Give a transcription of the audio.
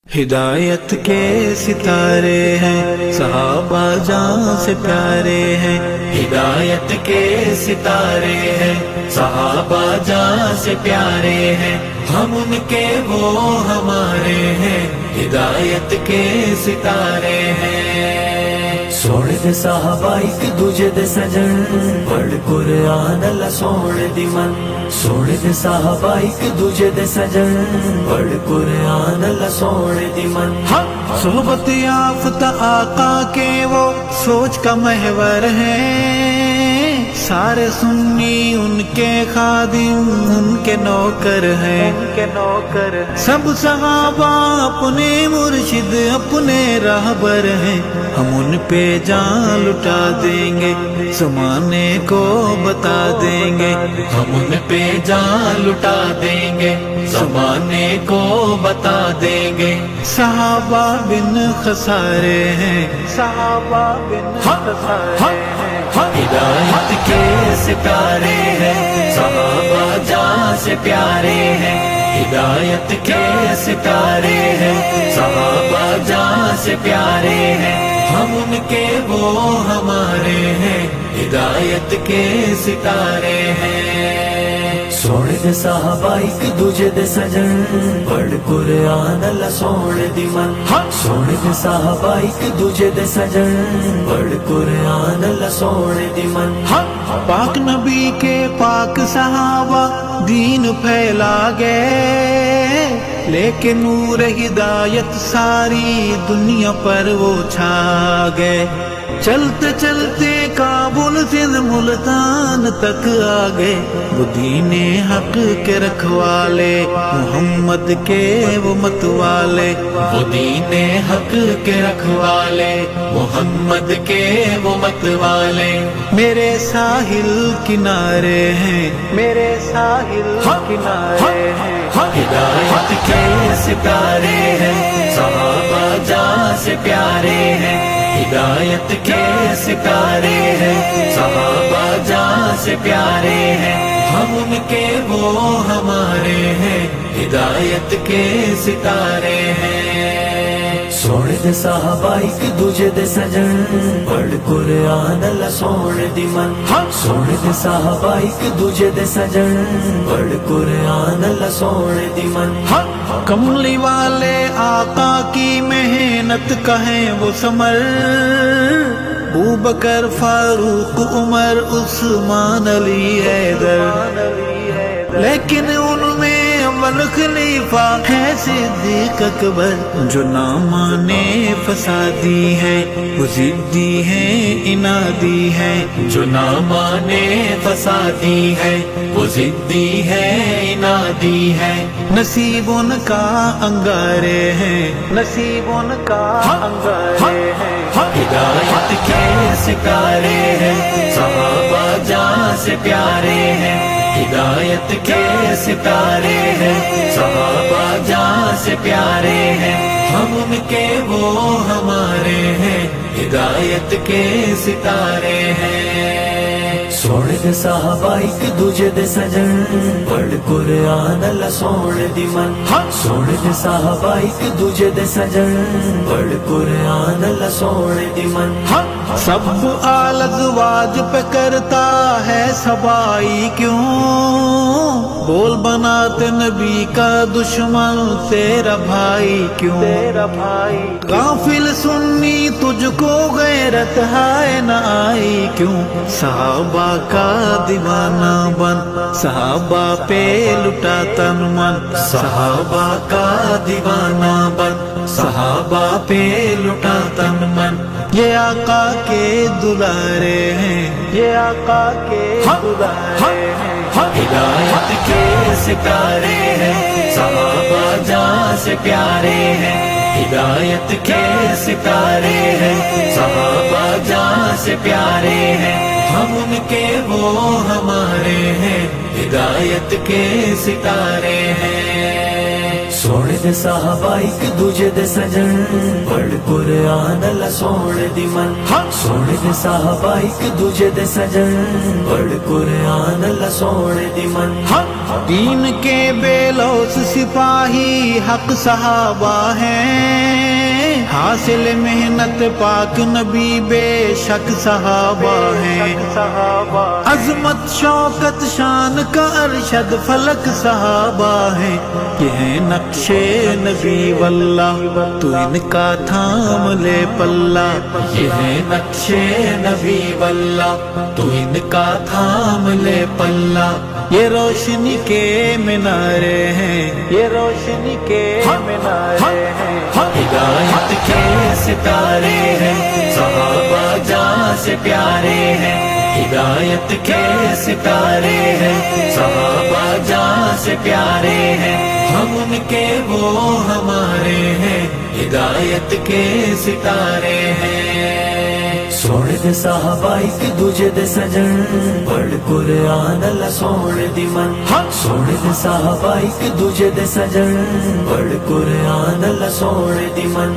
ہدایت کے ستارے ہیں صحابہ جان سے پیارے ہیں، ہدایت کے ستارے ہیں صحابہ جان سے پیارے ہیں، ہم ان کے وہ ہمارے ہیں، ہدایت کے ستارے ہیں۔ سونے دے صحابہ ایک دوجے دے سجن، پڑھ قرآن اللہ سونے دی من، سونے دے صحابہ ایک دوجے دے سجن، پڑھ قرآن اللہ سونے دی من۔ صحبت یافتہ آقا کے وہ سوچ کا محور ہیں، سارے سنی ان کے خادم ان کے نوکر ہیں، سب صحابہ اپنے مرشد اپنے راہبر ہیں، ہم ان پہ جان لٹا دیں گے زمانے کو بتا دیں گے، ہم ان پہ جان لٹا دیں گے زمانے کو بتا دیں گے۔ صحابہ بن خسارے ہیں، صحابہ بن خسارے ہیں، ہدایت کے ستارے ہیں صحابہ جان سے پیارے ہیں، ہدایت کے ستارے ہیں صحابہ جان سے پیارے ہیں، ہم ان کے وہ ہمارے ہیں، ہدایت کے ستارے ہیں۔ سونے دے صحابہ ایک دوجے دے سجن، پڑھ قرآن اللہ سونے دی من، سونے دے صحابہ ایک دوجے دے سجن، پڑھ قرآن اللہ سونے دی من۔ پاک نبی کے پاک صحابہ دین پھیلا گئے، لیکن نور ہدایت ساری دنیا پر وہ چھا گئے، چلتے چلتے کابل سے ملتان تک آ گئے، وہ دین حق کے رکھوالے محمد کے وہ مت والے، وہ دین حق کے رکھوالے محمد کے وہ مت والے، میرے ساحل کنارے ہیں، میرے ساحل کنارے ہیں، ہدایت کے ستارے ہیں صحابہ جان سے پیارے ہیں، ہدایت کے ستارے ہیں صحابہ جان سے پیارے ہیں، ہم ان کے وہ ہمارے ہیں، ہدایت کے ستارے ہیں۔ سونے دے صحابہ ایک دوجے دے سجن، پڑھ قرآن اللہ سونے دی من، سونے دے صحابہ ایک دوجے دے سجن، پڑھ قرآن اللہ سونے دی من۔ کملی والے آقا کی محنت کہیں وہ ثمر، ابوبکر فاروق عمر عثمان علی حیدر، لیکن ان میں اول خلیفہ ہے صدیق اکبر، جو نہ مانے فسادی ہے وہ ضدی ہے انادی ہے، جو نہ مانے فسادی ہے وہ ضدی ہے انادی ہے، نصیب ان کا انگارے ہیں، نصیب ان کا انگارے ہیں، ہدایت کے ستارے ہیں صحابہ جان سے پیارے ہیں، ہدایت کے ستارے ہیں صحابہ جان سے پیارے ہیں، ہم ان کے وہ ہمارے ہیں، ہدایت کے ستارے ہیں۔ سونے دے صحابہ ایک دوجے دے سجن، پڑھ قرآن اللہ سونے دی من، سونے دے صحابہ ایک دوجے دے سجن، پڑھ قرآن اللہ سونے دی من۔ سب آل ازواج پہ کرتا ہے سبائی کیوں، بول بناتے نبی کا دشمن تیرا بھائی کیوں، غافل سنی تجھ کو غیرت ہے نہ آئی کیوں، صحابہ کا دیوانہ بن صحابہ پہ لٹا تن من، صحابہ کا دیوانہ بن صحابہ پہ لٹا تن من، یہ آقا کے دلارے ہیں، یہ آقا کے دلارے ہیں، ہدایت کے ستارے ہیں صحابہ جان سے پیارے ہیں، ہدایت کے ستارے ہیں صحابہ جان سے پیارے ہیں، ہم ان کے وہ ہمارے ہیں، ہدایت کے ستارے ہیں۔ سونے دے صحابہ ایک دوجے دے سجن پڑھ قرآن اللہ سونے دی من سونے دے صحابہ ایک دوجے دے سجن پڑھ قرآن اللہ سونے دی من دین کے بے لوث سپاہی حق صحابہ ہیں حاصل محنت پاک نبی بے شک صحابہ ہیں عظمت شوکت شان کا ارشد فلک صحابہ ہیں یہ ہے نقش نبی واللہ تو ان کا تھام لے پلہ یہ ہے نقش نبی واللہ تو ان کا تھام لے پلہ یہ روشنی کے مینارے ہیں یہ روشنی کے مینارے ہیں ہدایت کے ستارے ہیں صحابہ جاں سے پیارے ہیں ہدایت کے ستارے ہیں صحابہ جاں سے پیارے ہیں ہم ان کے وہ ہمارے ہیں ہدایت کے ستارے ہیں سونے دے صحابہ ایک دوجے دے سجن پڑھ قرآن اللہ سونے دی من سونے دے صحابہ ایک دوجے دے سجن پڑھ قرآن اللہ سونے دی من